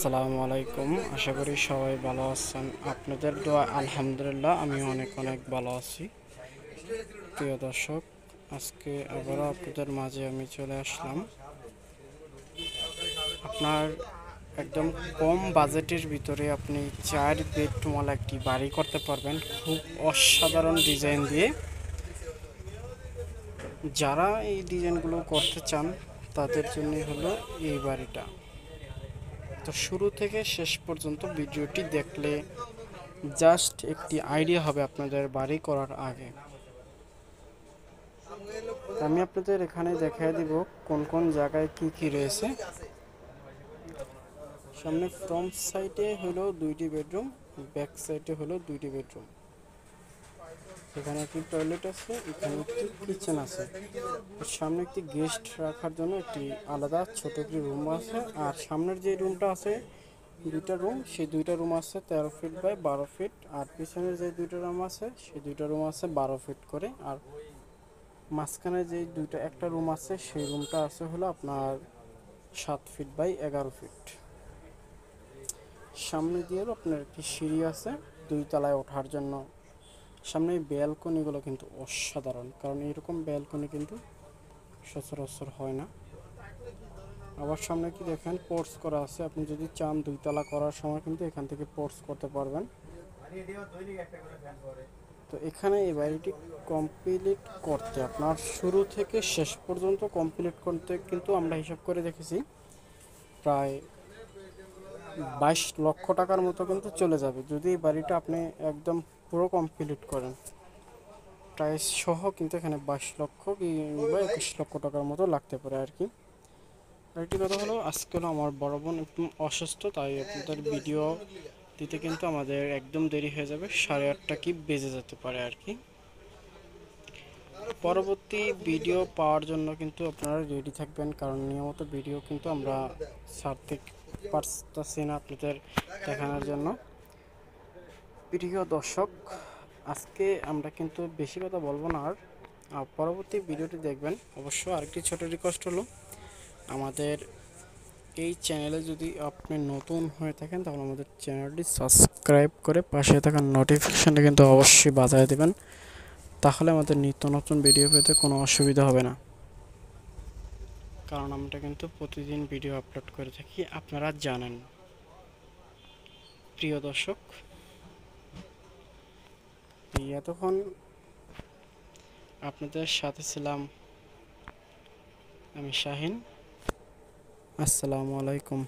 আসসালামু আলাইকুম। আশা করি সবাই ভালো আছেন। আপনাদের দোয়া আলহামদুলিল্লাহ আমি অনেক অনেক ভালো আছি। প্রিয় দর্শক, আজকে আবারও আপনাদের মাঝে আমি চলে আসলাম। আপনার একদম কম বাজেটের ভিতরে আপনি 4 বেডরুমওয়ালা একটি বাড়ি করতে পারবেন খুব অসাধারণ ডিজাইন দিয়ে। যারা এই ডিজাইনগুলো করতে চান তাদের জন্য হলো এই বাড়িটা। তো শুরু থেকে শেষ পর্যন্ত ভিডিওটি দেখলে জাস্ট একটি আইডিয়া হবে আপনাদের বাড়ি করার আগে। আমি আপনাদের এখানে দেখিয়ে দিব কোন কোন জায়গায় কি কি রয়েছে। সামনে ফ্রন্ট সাইডে হলো 2টি বেডরুম, ব্যাক সাইডে হলো 2টি বেডরুম। এখানে একটি টয়লেট আছে, এখানে একটি কিচেন আছে। সামনে একটি গেস্ট রাখার জন্য একটি আলাদা ছোট একটি রুম আছে। আর সামনের যে রুমটা আছে 2টা রুম, সেই 2টা রুম আছে 13 ফিট বাই 12 ফিট। আর পিছনের যে 2টা রুম আছে সেই 2টা রুম আছে 12 ফিট করে। আর মাঝখানে যে একটা রুম আছে সেই রুমটা আছে হলো আপনার 7 ফিট বাই 11 ফিট। সামনে দিয়ে আপনার একটি সিঁড়ি আছে 2 তলায় ওঠার জন্য। সামনে এই ব্যালকনিগুলো কিন্তু অসাধারণ, কারণ এরকম ব্যালকনি কিন্তু সচরাচর হয় না। আবার সামনে কি দেখেন পোর্চ করা আছে, আপনি যদি চান 2 তলা করার সময় কিন্তু এখান থেকে পোর্চ করতে পারবেন। তো এখানে এই বাড়িটি কমপ্লিট করতে আপনার শুরু থেকে শেষ পর্যন্ত কমপ্লিট করতে কিন্তু আমরা হিসাব করে দেখেছি প্রায় 22 লক্ষ টাকার মতো কিন্তু চলে যাবে যদি এই বাড়িটা আপনি একদম পুরো কমপ্লিট করেন। প্রাইস সহ কিন্তু এখানে 22 লক্ষ কিংবা 21 লক্ষ টাকার মতো লাগতে পারে আর কি। আরেকটি কথা হলো, আজকে আমার বড় বোন একটু অসুস্থ, তাই আপনাদের ভিডিও দিতে কিন্তু আমাদের একদম দেরি হয়ে যাবে, 8:30 কি বেজে যেতে পারে আর কি। পরবর্তী ভিডিও পাওয়ার জন্য কিন্তু আপনারা রেডি থাকবেন, কারণ নিয়মিত ভিডিও কিন্তু আমরা ছাড়তে পারতেছি না আপনাদের দেখানোর জন্য। প্রিয় দর্শক, আজকে আমরা কিন্তু বেশি কথা বলবো না। আর পরবর্তী ভিডিওটি দেখবেন অবশ্য। আরেকটি ছোট রিকোয়েস্ট হলো, আমাদের এই চ্যানেলে যদি আপনি নতুন হয়ে থাকেন তাহলে আমাদের চ্যানেলটি সাবস্ক্রাইব করে পাশে থাকা নোটিফিকেশানটা কিন্তু অবশ্যই বাজায় দেবেন, তাহলে আমাদের নিত্য নতুন ভিডিও পেতে কোনো অসুবিধা হবে না। কারণ আমরা কিন্তু প্রতিদিন ভিডিও আপলোড করে থাকি, আপনারা জানেন। প্রিয় দর্শক, এতক্ষণ আপনাদের সাথে ছিলাম আমি শাহিন। আসসালামু আলাইকুম।